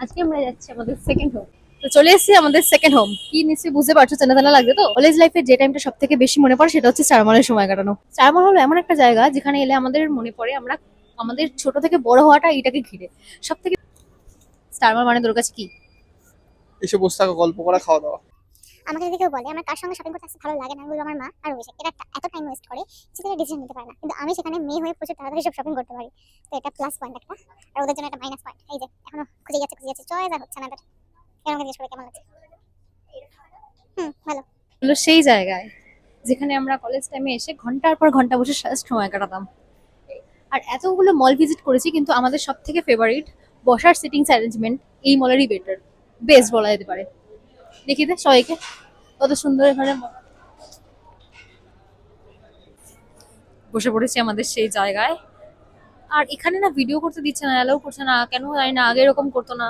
আজকে আমরা যাচ্ছি আমাদের সেকেন্ড হোম। তো চলে এসেছি আমাদের সেকেন্ড হোম। কি নিশ্চয়ই বুঝতে পারছো, চেনা জানা লাগবে। তো কলেজ লাইফের যে টাইমটা সব থেকে বেশি মনে পড়ে সেটা হচ্ছে স্টার মলের সময় কাটানো। স্টার মল হলো এমন একটা জায়গা যেখানে এলে আমাদের মনে পড়ে আমরা আমাদের ছোট থেকে বড় হওয়াটা এটাকে ঘিরে। সব থেকে স্টার মল মানে তোর কাছে কি? এসে বসে থাকা, গল্প করা, খাওয়া দাওয়া। আমাকে যদি কেউ বলে আমার কার সঙ্গে শপিং করতে আসতে ভালো লাগে না, আমি বলবো আমার মা আর অভিষেক। এরা এত টাইম ওয়েস্ট করে, সেখানে ডিসিশন নিতে পারে না, কিন্তু আমি সেখানে মেয়ে হয়ে প্রচুর তাড়াতাড়ি সব শপিং করতে পারি। তো এটা প্লাস পয়েন্ট একটা, আর ওদের জন্য একটা মাইনাস পয়েন্ট। এই যে এখনো খুঁজে যাচ্ছে চয়েস আর হচ্ছে না এদের। এর আমাকে জিজ্ঞেস করে কেমন লাগছে। ভালো। হলো সেই জায়গায় যেখানে আমরা কলেজ টাইমে এসে ঘন্টার পর ঘন্টা বসে সময় কাটাতাম। আর এতগুলো মল ভিজিট করেছি, কিন্তু আমাদের সব থেকে ফেভারিট বসার সিটিংস অ্যারেঞ্জমেন্ট এই মলেরই বেস্ট বলা যেতে পারে। দেখি দে সবাইকে কত সুন্দর এখানে বসে পড়েছি আমাদের সেই জায়গায়। আর এখানে না ভিডিও করতে দিচ্ছে না, অ্যালাউ করছে না, কেন জানি না, আগে এরকম করতো না।